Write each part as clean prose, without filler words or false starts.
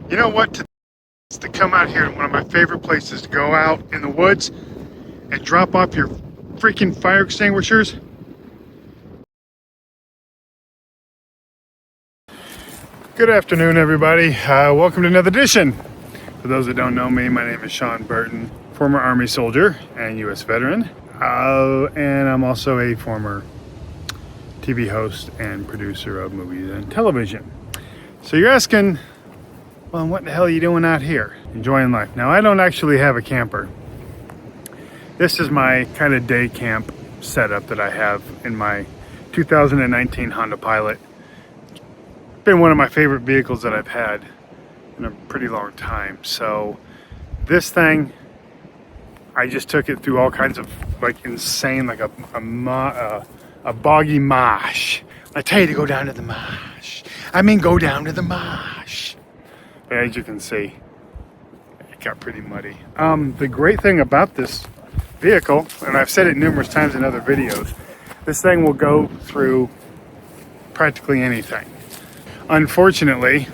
You know what? To come out here, one of my favorite places to go out in the woods and drop off your freaking fire extinguishers. Good afternoon, everybody. Welcome to another edition. For those that don't know me, my name is Sean Burton, former Army soldier and U.S. veteran. And I'm also a former TV host and producer of movies and television. So you're asking, well, what the hell are you doing out here? Enjoying life. Now, I don't actually have a camper. This is my kind of day camp setup that I have in my 2019 Honda Pilot. It's been one of my favorite vehicles that I've had in a pretty long time. So this thing, I just took it through all kinds of like insane, like a boggy marsh. I tell you to go down to the marsh. I mean, go down to the marsh. But as you can see, it got pretty muddy. The great thing about this vehicle, and I've said it numerous times in other videos, this thing will go through practically anything. Unfortunately,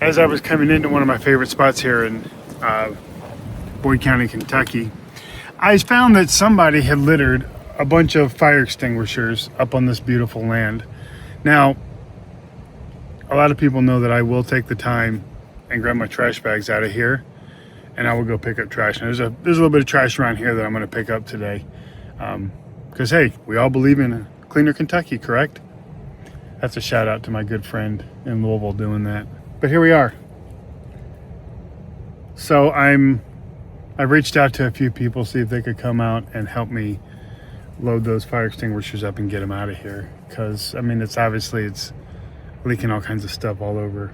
as I was coming into one of my favorite spots here in Boyd County, Kentucky, I found that somebody had littered a bunch of fire extinguishers up on this beautiful land. Now, a lot of people know that I will take the time and grab my trash bags out of here, and I will go pick up trash. And there's a little bit of trash around here that I'm going to pick up today, because hey, we all believe in a cleaner Kentucky, correct? That's a shout out to my good friend in Louisville doing that. But here we are. So I've reached out to a few people, see if they could come out and help me load those fire extinguishers up and get them out of here. Because I mean, it's leaking all kinds of stuff all over.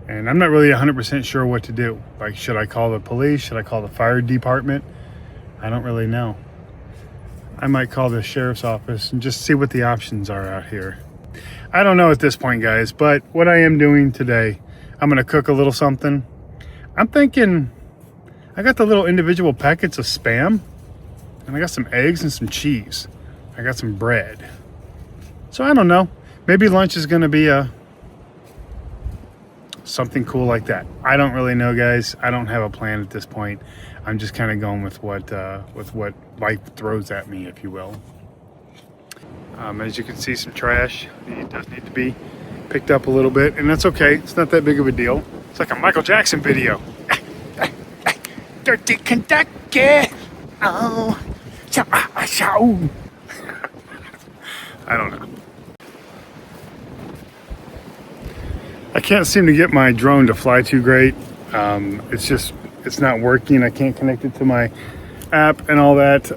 And I'm not really 100% sure what to do. Like, should I call the police? Should I call the fire department? I don't really know. I might call the sheriff's office and just see what the options are out here. I don't know at this point, guys, but what I am doing today, I'm gonna cook a little something. I'm thinking, I got the little individual packets of Spam, and I got some eggs and some cheese. I got some bread. So I don't know. Maybe lunch is gonna be something cool like that. I don't really know, guys. I don't have a plan at this point. I'm just kind of going with what life throws at me, if you will. As you can see, some trash. It does need to be picked up a little bit, and that's okay. It's not that big of a deal. It's like a Michael Jackson video. Dirty Kentucky. Oh, I don't know. I can't seem to get my drone to fly too great. It's not working. I can't connect it to my app and all that.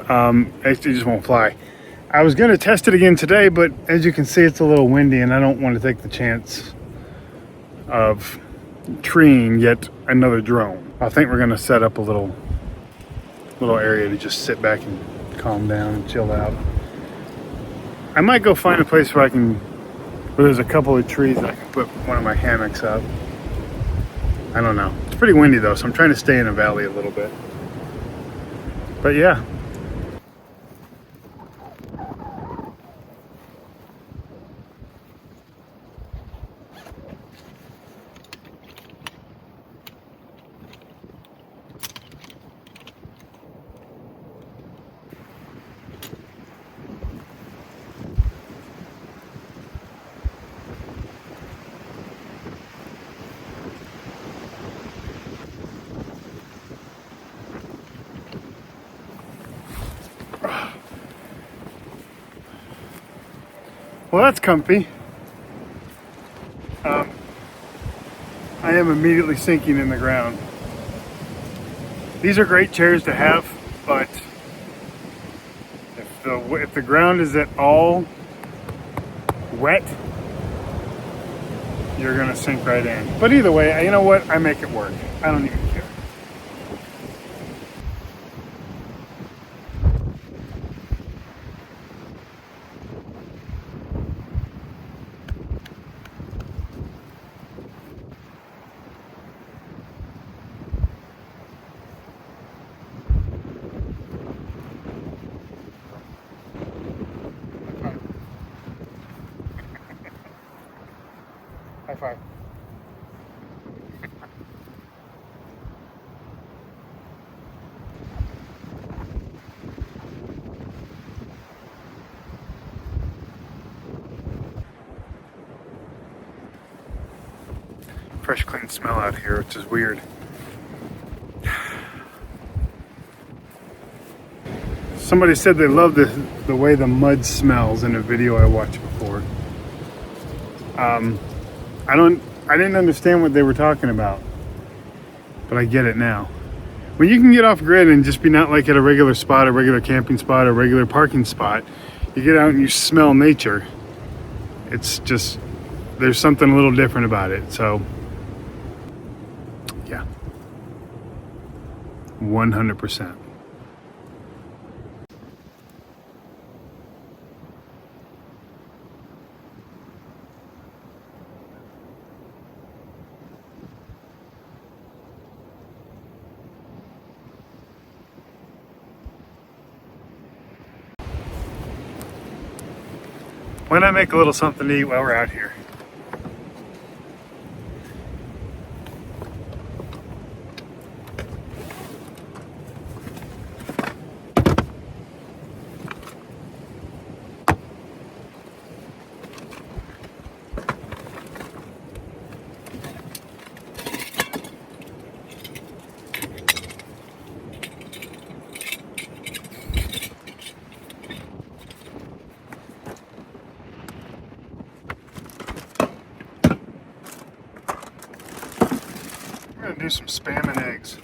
It just won't fly. I was going to test it again today, but as you can see, it's a little windy and I don't want to take the chance of treeing yet another drone. I think we're going to set up a little area to just sit back and calm down and chill out. I might go find a place where there's a couple of trees that I can put one of my hammocks up. I don't know. It's pretty windy though, so I'm trying to stay in a valley a little bit. But yeah. Well, that's comfy. I am immediately sinking in the ground. These are great chairs to have, but if the ground is at all wet, you're gonna sink right in. But either way, you know what? I make it work. I don't even care. High five. fresh, clean smell out here, which is weird. Somebody said they love the way the mud smells in a video I watched before. I didn't understand what they were talking about, but I get it now. When you can get off grid and just be not like at a regular spot, a regular camping spot, a regular parking spot, you get out and you smell nature. It's just, there's something a little different about it. So, yeah, 100%. Why not make a little something to eat while we're out here? We're gonna do some spam and eggs.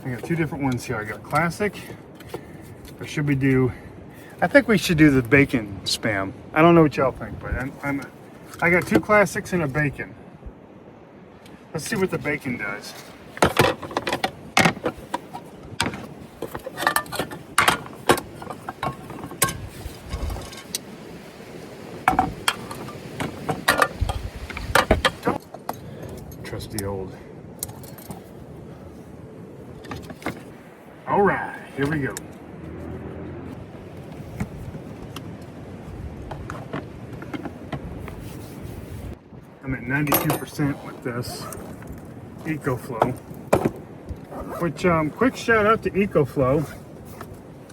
I got two different ones here. I got classic, or should we do, I think we should do the bacon spam. I don't know what y'all think, but I got two classics and a bacon. Let's see what the bacon does. Trusty old. All right, here we go. I'm at 92% with this EcoFlow, which quick shout out to EcoFlow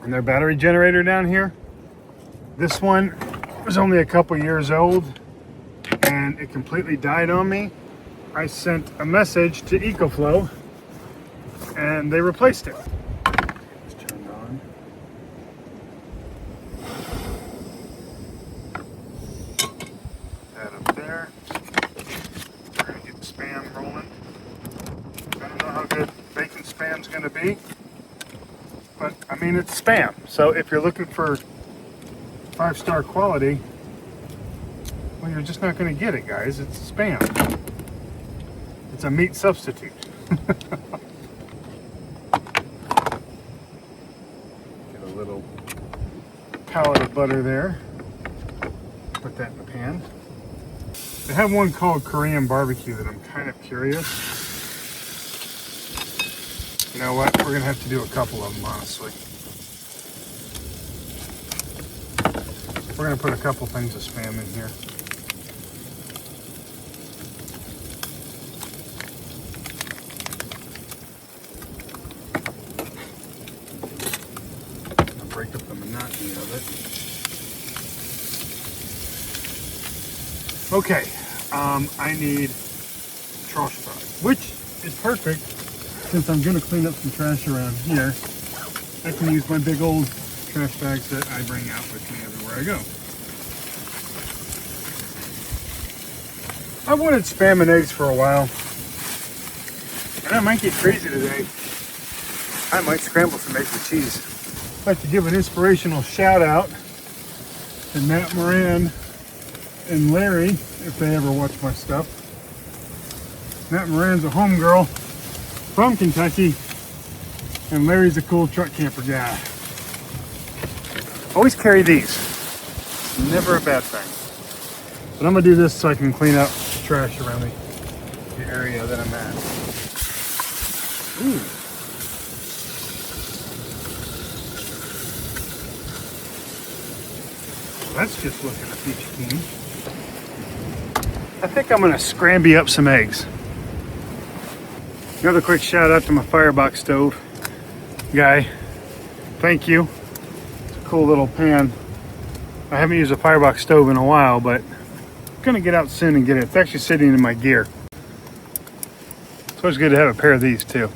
and their battery generator down here. This one was only a couple years old and it completely died on me. I sent a message to EcoFlow and they replaced it. It's turned on. That up there. We're gonna get the spam rolling. I don't know how good bacon spam's gonna be, but I mean, it's spam. So if you're looking for 5-star quality, well, you're just not gonna get it, guys. It's spam. It's a meat substitute. Get a little pallet of butter there. Put that in the pan. They have one called Korean barbecue that I'm kind of curious. You know what? We're gonna have to do a couple of them, honestly. We're gonna put a couple things of spam in here. Break up the monotony of it. Okay, I need trash bag, which is perfect since I'm going to clean up some trash around here. I can use my big old trash bags that I bring out with me everywhere I go. I've wanted spam and eggs for a while, and I might get crazy today. I might scramble some eggs with cheese. I'd like to give an inspirational shout out to Matt Moran and Larry, if they ever watch my stuff. Matt Moran's a homegirl from Kentucky, and Larry's a cool truck camper guy. Always carry these. Never a bad thing. But I'm gonna do this so I can clean up trash around the area that I'm at. Ooh. That's just looking a peachy keen. I think I'm gonna scramble up some eggs. Another quick shout out to my firebox stove guy. Thank you. It's a cool little pan. I haven't used a firebox stove in a while, but gonna get out soon and get it. It's actually sitting in my gear. It's always good to have a pair of these too.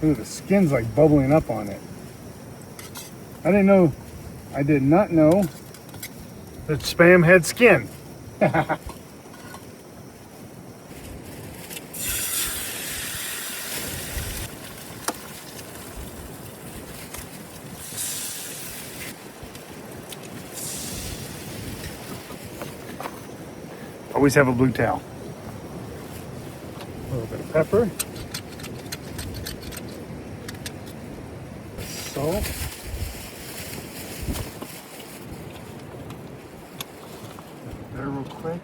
Ooh, the skin's like bubbling up on it. I did not know that Spam had skin. Always have a blue towel. A little bit of pepper. Salt. There real quick.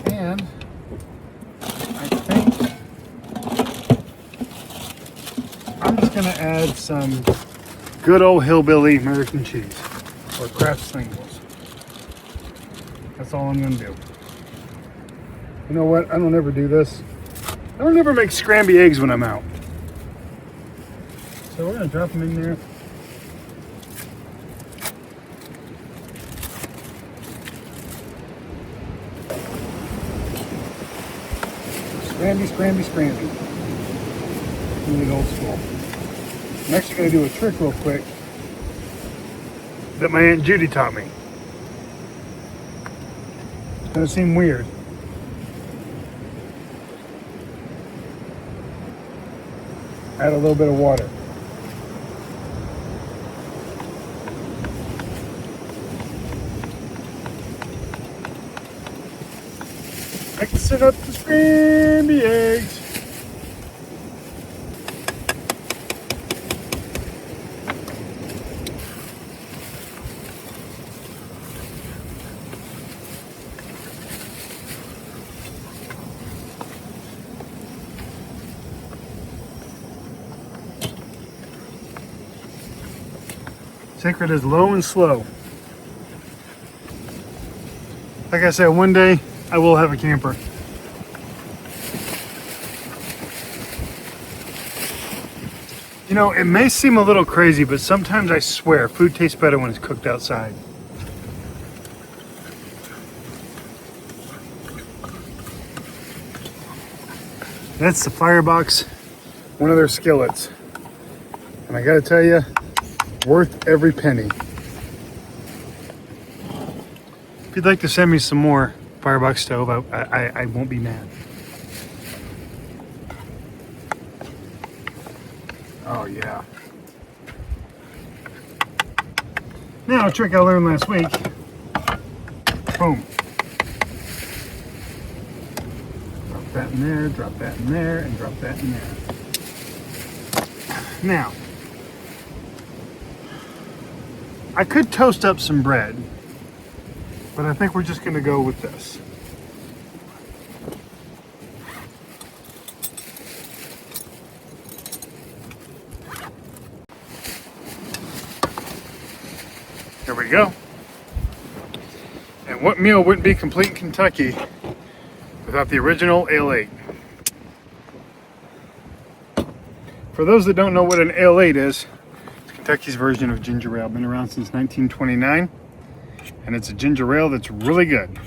And I think I'm just gonna add some good old hillbilly American cheese or Kraft singles. That's all I'm gonna do. You know what? I don't ever do this. I don't ever make scrambled eggs when I'm out. So we're gonna drop them in there. Scramby. Really old school. I'm actually gonna do a trick real quick that my Aunt Judy taught me. It's gonna seem weird. Add a little bit of water. Mixing up the scrambled eggs. Take it as low and slow. Like I said, one day I will have a camper. You know, it may seem a little crazy, but sometimes I swear food tastes better when it's cooked outside. That's the Firebox, one of their skillets. And I gotta tell you, worth every penny. If you'd like to send me some more Firebox stove, I won't be mad. Oh yeah. Now a trick I learned last week. Boom. Drop that in there, drop that in there, and drop that in there. Now, I could toast up some bread, but I think we're just gonna go with this. There we go. And what meal wouldn't be complete in Kentucky without the original Ale 8? For those that don't know what an Ale 8 is, it's Kentucky's version of ginger ale. Been around since 1929, and it's a ginger ale that's really good.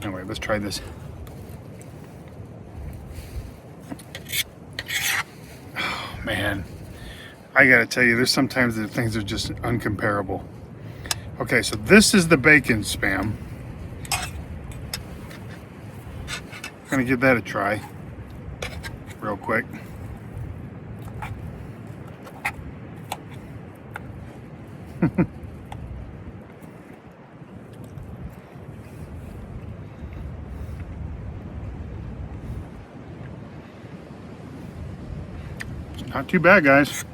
Anyway, let's try this. Oh man, I gotta tell you, there's sometimes that things are just uncomparable. Okay, so this is the bacon Spam. I'm gonna give that a try real quick. It's not too bad, guys.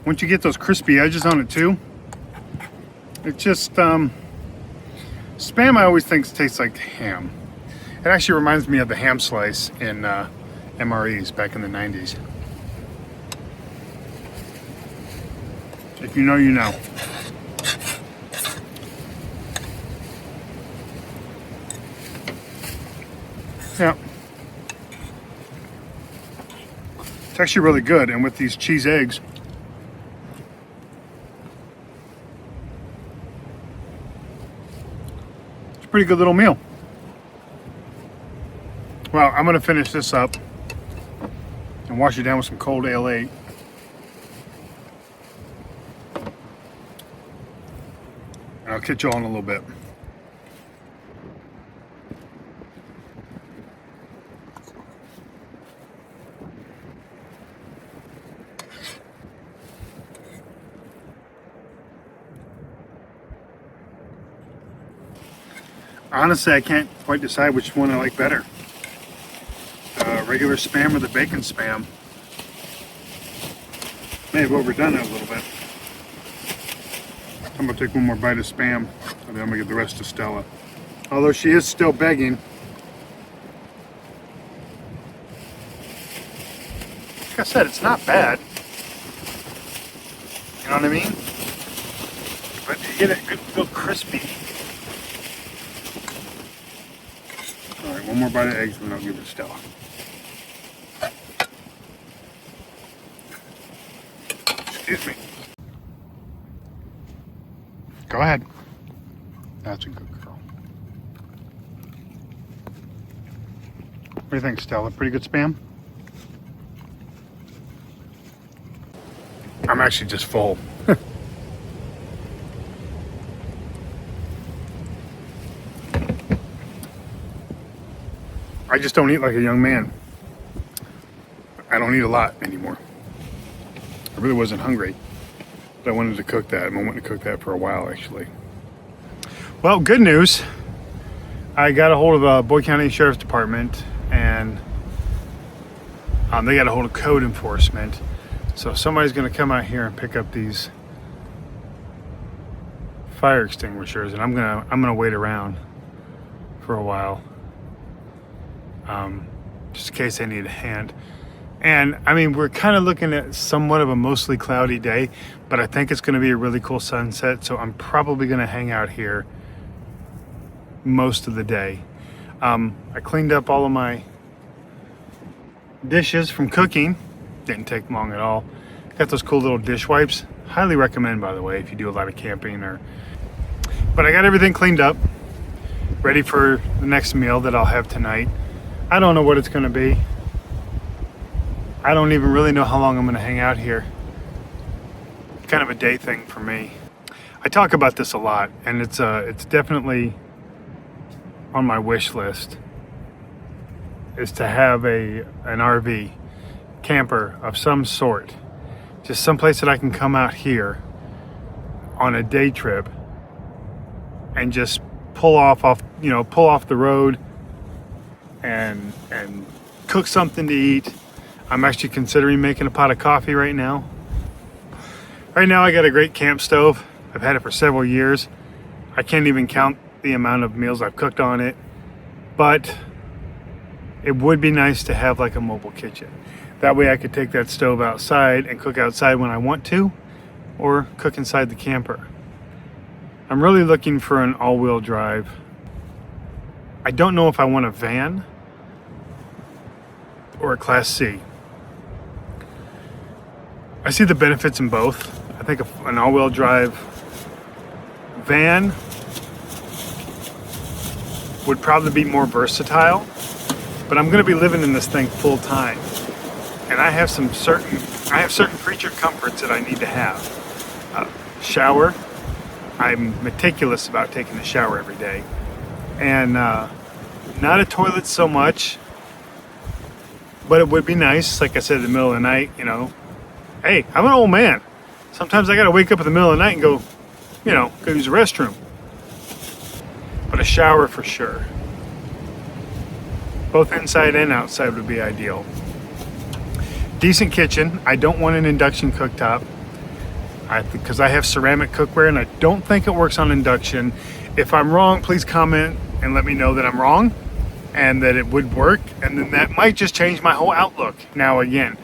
Once you get those crispy edges on it too, it just Spam I always think tastes like ham. It actually reminds me of the ham slice in MREs back in the 90s. If you know, you know. Yeah. It's actually really good, and with these cheese eggs, it's a pretty good little meal. Well, I'm gonna finish this up and wash it down with some cold ale 8. And I'll catch you all in a little bit. Honestly, I can't quite decide which one I like better. Regular Spam or the bacon Spam. May have overdone it a little bit. I'm gonna take one more bite of Spam, and then I'm gonna get the rest to Stella. Although she is still begging. Like I said, it's not bad. You know what I mean? But you get it good, feel crispy. All right, one more bite of eggs, and then I'll give it to Stella. Excuse me. Go ahead. That's a good girl. What do you think, Stella? Pretty good Spam? I'm actually just full. I just don't eat like a young man. I don't eat a lot anymore. I really wasn't hungry, but I wanted to cook that. I've been wanting to cook that for a while, actually. Well, good news. I got a hold of Boyd County Sheriff's Department, and they got a hold of code enforcement. So somebody's going to come out here and pick up these fire extinguishers, and I'm gonna wait around for a while, just in case they need a hand. And I mean, we're kind of looking at somewhat of a mostly cloudy day, but I think it's going to be a really cool sunset. So I'm probably going to hang out here most of the day. I cleaned up all of my dishes from cooking. Didn't take long at all. Got those cool little dish wipes. Highly recommend, by the way, if you do a lot of camping but I got everything cleaned up, ready for the next meal that I'll have tonight. I don't know what it's going to be. I don't even really know how long I'm going to hang out here. It's kind of a day thing for me. I talk about this a lot, and it's definitely on my wish list, is to have an RV, camper of some sort. Just someplace that I can come out here on a day trip and just pull off the road and cook something to eat. I'm actually considering making a pot of coffee right now. Right now I got a great camp stove. I've had it for several years. I can't even count the amount of meals I've cooked on it, but it would be nice to have like a mobile kitchen. That way I could take that stove outside and cook outside when I want to, or cook inside the camper. I'm really looking for an all-wheel drive. I don't know if I want a van or a Class C. I see the benefits in both. I think an all-wheel drive van would probably be more versatile, but I'm going to be living in this thing full time, and I have certain creature comforts that I need to have. Shower. I'm meticulous about taking a shower every day, and not a toilet so much, but it would be nice, like I said, in the middle of the night, hey, I'm an old man. Sometimes I gotta wake up in the middle of the night and go use the restroom. But a shower for sure. Both inside and outside would be ideal. Decent kitchen. I don't want an induction cooktop because I have ceramic cookware and I don't think it works on induction. If I'm wrong, please comment and let me know that I'm wrong and that it would work, and then that might just change my whole outlook. Now again,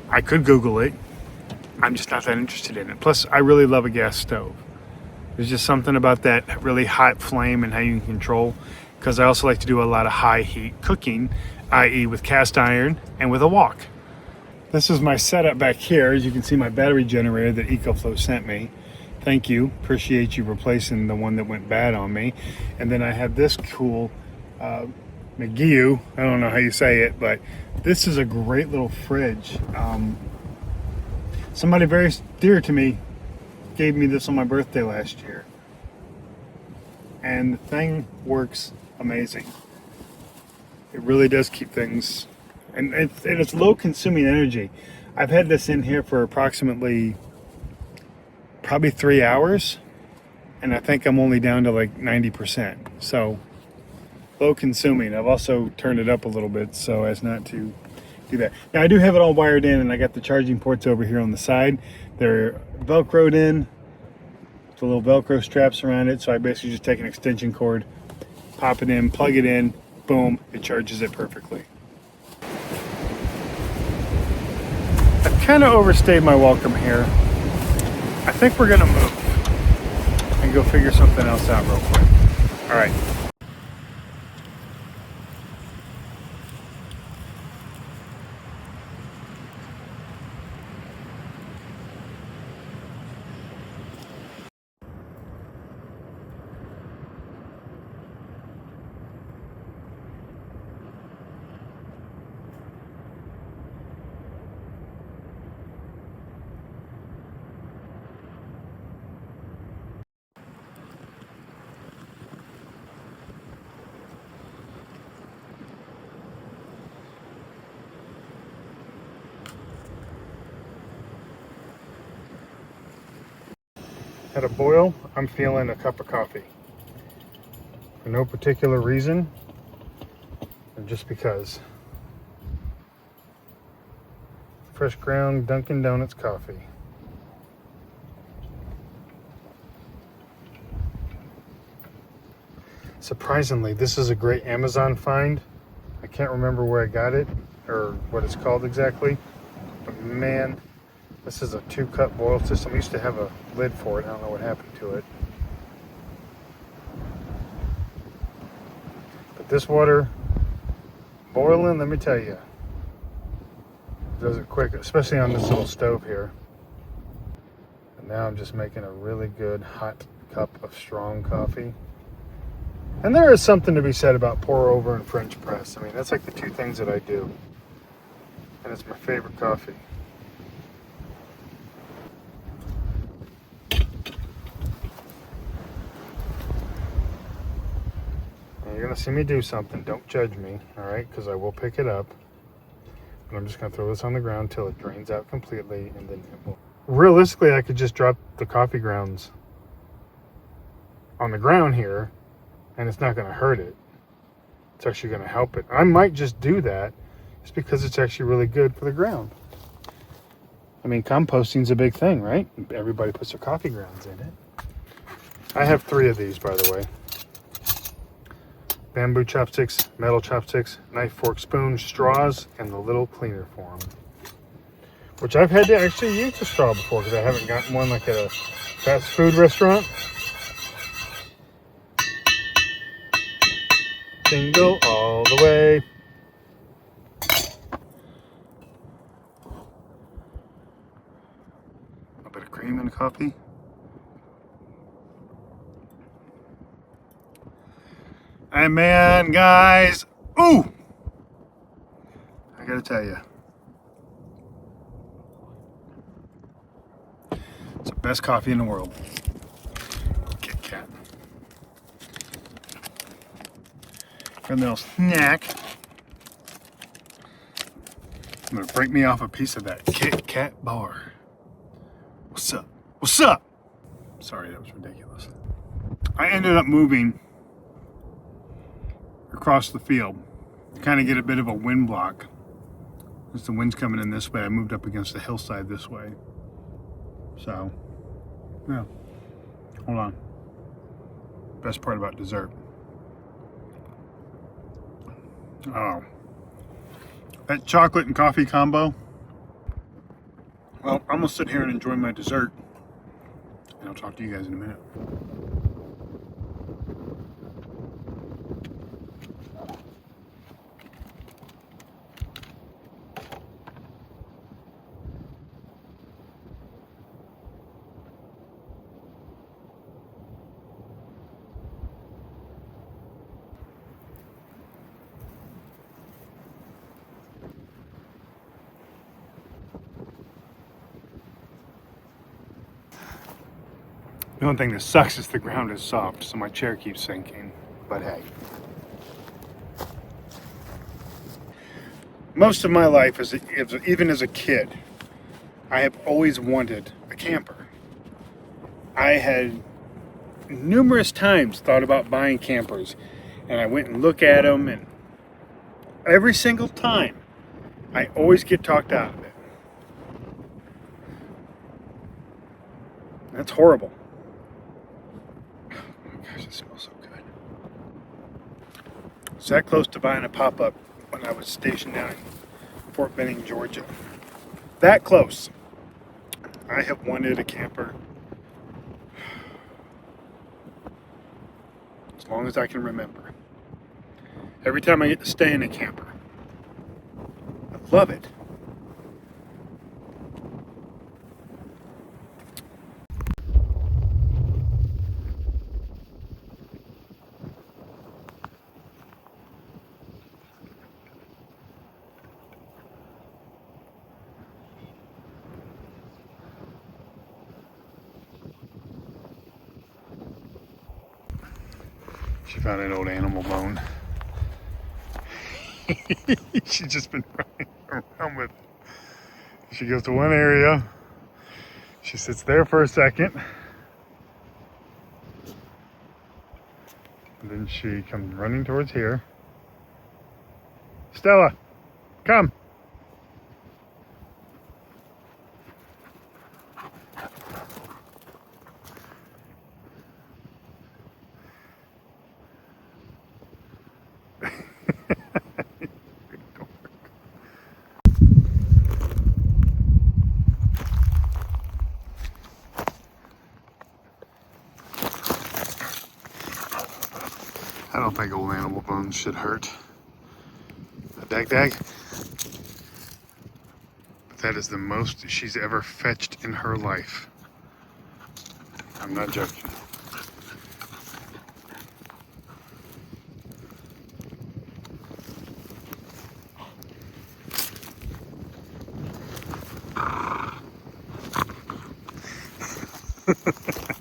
I could Google it. I'm just not that interested in it. Plus, I really love a gas stove. There's just something about that really hot flame and how you can control, because I also like to do a lot of high heat cooking, i.e. with cast iron and with a wok. This is my setup back here. As you can see, my battery generator that EcoFlow sent me. Thank you. Appreciate you replacing the one that went bad on me. And then I have this cool McGeew. I don't know how you say it, but this is a great little fridge. Somebody very dear to me gave me this on my birthday last year. And the thing works amazing. It really does keep things, and it's low consuming energy. I've had this in here for approximately probably 3 hours, and I think I'm only down to like 90%. So low consuming. I've also turned it up a little bit so as not to do that. Now I do have it all wired in, and I got the charging ports over here on the side. They're Velcroed in, the little Velcro straps around it. So I basically just take an extension cord, pop it in, plug it in, boom, it charges it perfectly. I've kind of overstayed my welcome here. I think we're gonna move and go figure something else out real quick. All right. At a boil, I'm feeling a cup of coffee. For no particular reason, and just because. Fresh ground Dunkin' Donuts coffee. Surprisingly, this is a great Amazon find. I can't remember where I got it or what it's called exactly, but man, this is a 2-cup boil system. I used to have a lid for it. I don't know what happened to it. But this water boiling, let me tell you, does it quick, especially on this little stove here. And now I'm just making a really good hot cup of strong coffee. And there is something to be said about pour over and French press. I mean, that's like the two things that I do. And it's my favorite coffee. You're gonna see me do something. Don't judge me, all right? Because I will pick it up. And I'm just gonna throw this on the ground till it drains out completely, and then it will. Realistically, I could just drop the coffee grounds on the ground here, and it's not gonna hurt it. It's actually gonna help it. I might just do that, just because it's actually really good for the ground. I mean, composting's a big thing, right? Everybody puts their coffee grounds in it. I have 3 of these, by the way. Bamboo chopsticks, metal chopsticks, knife, fork, spoon, straws, and the little cleaner form. Which I've had to actually use the straw before because I haven't gotten one like at a fast food restaurant. Jingle all the way. A bit of cream in the coffee. Hey man, guys, ooh! I gotta tell you, it's the best coffee in the world. Kit Kat. For a little snack, I'm gonna break me off a piece of that Kit Kat bar. What's up? What's up? Sorry, that was ridiculous. I ended up moving across the field to kind of get a bit of a wind block. As the wind's coming in this way, I moved up against the hillside this way. So, yeah. Hold on. Best part about dessert. Oh. That chocolate and coffee combo. Well, I'm gonna sit here and enjoy my dessert. And I'll talk to you guys in a minute. The only thing that sucks is the ground is soft, so my chair keeps sinking. But hey. Most of my life, even as a kid, I have always wanted a camper. I had numerous times thought about buying campers, and I went and looked at them, and every single time, I always get talked out of it. That's horrible. Oh my gosh, it smells so good. It's that close to buying a pop-up when I was stationed down in Fort Benning, Georgia. That close. I have wanted a camper as long as I can remember. Every time I get to stay in a camper, I love it. She found an old animal bone. She's just been running around with it. She goes to one area. She sits there for a second. And then she comes running towards here. Stella, come. I don't think old animal bones should hurt. A dag. But that is the most she's ever fetched in her life. I'm not joking.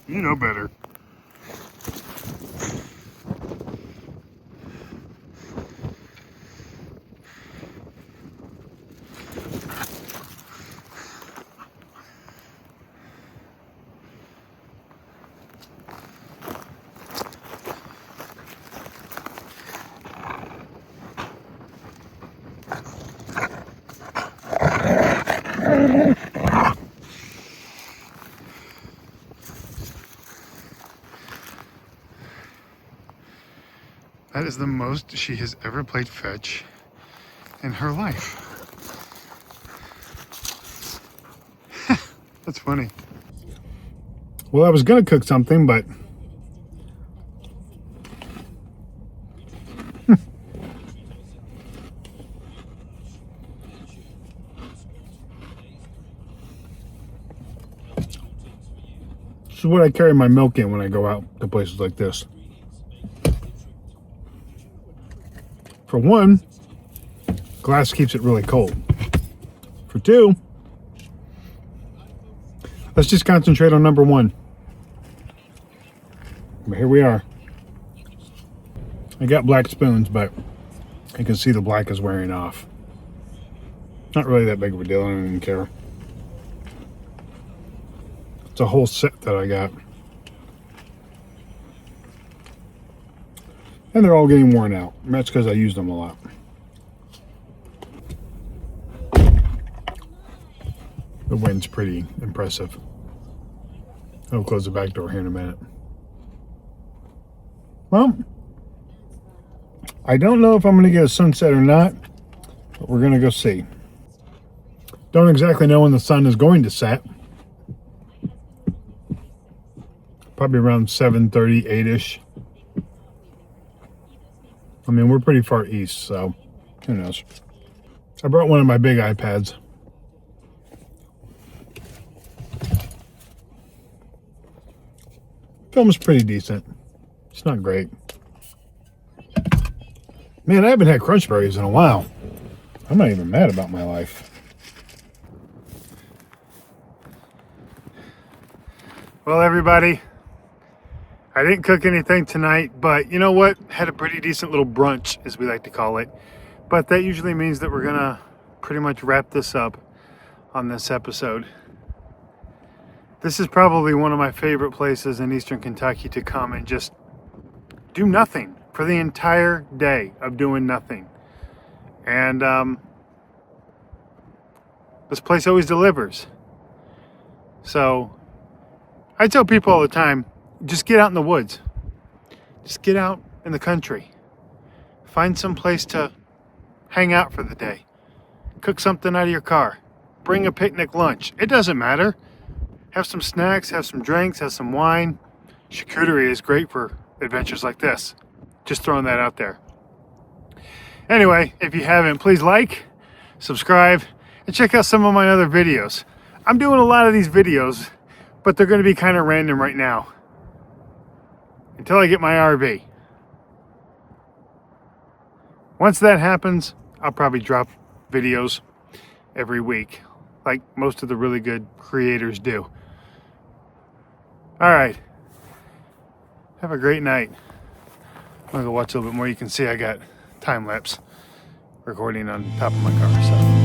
You know better. That is the most she has ever played fetch in her life. That's funny. Well, I was gonna cook something, but this is what I carry my milk in when I go out to places like this. For one, glass keeps it really cold. For two, let's just concentrate on number one. But here we are. I got black spoons, but you can see the black is wearing off. Not really that big of a deal, I don't even care. It's a whole set that I got. And they're all getting worn out. And that's because I use them a lot. The wind's pretty impressive. I'll close the back door here in a minute. Well, I don't know if I'm going to get a sunset or not, but we're going to go see. Don't exactly know when the sun is going to set. Probably around 7:30, 8-ish. I mean, we're pretty far east, so who knows. I brought one of my big iPads. Film's pretty decent. It's not great. Man, I haven't had crunch berries in a while. I'm not even mad about my life. Well, everybody, I didn't cook anything tonight, but you know what? Had a pretty decent little brunch, as we like to call it. But that usually means that we're gonna pretty much wrap this up on this episode. This is probably one of my favorite places in Eastern Kentucky to come and just do nothing for the entire day of doing nothing. And this place always delivers. So I tell people all the time, just get out in the woods. Just get out in the country. Find some place to hang out for the day. Cook something out of your car. Bring a picnic lunch. It doesn't matter. Have some snacks, have some drinks, have some wine. Charcuterie is great for adventures like this. Just throwing that out there. Anyway, if you haven't, please like, subscribe, and check out some of my other videos. I'm doing a lot of these videos, but they're going to be kind of random right now until I get my RV. Once that happens, I'll probably drop videos every week, like most of the really good creators do. All right. Have a great night. I'm gonna go watch a little bit more. You can see I got time lapse recording on top of my car. So.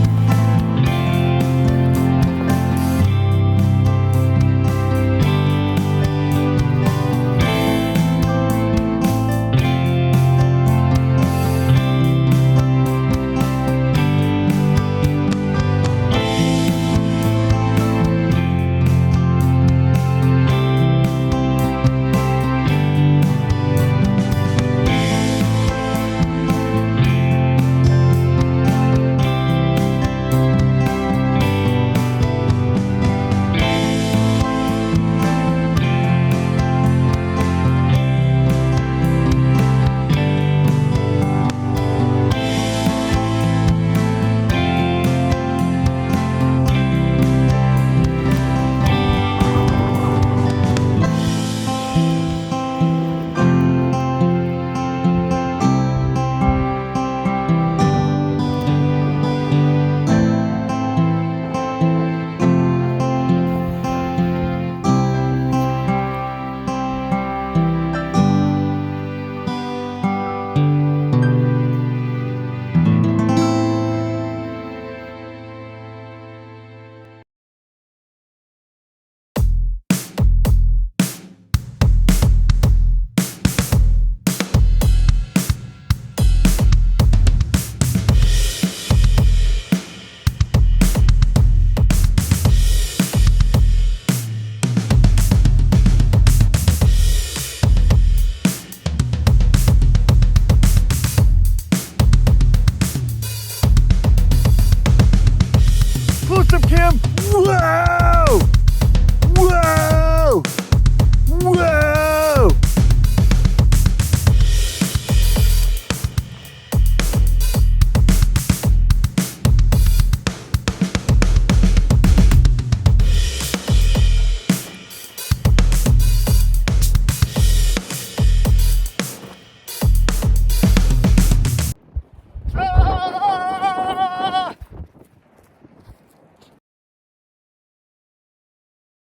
What's up, Kim?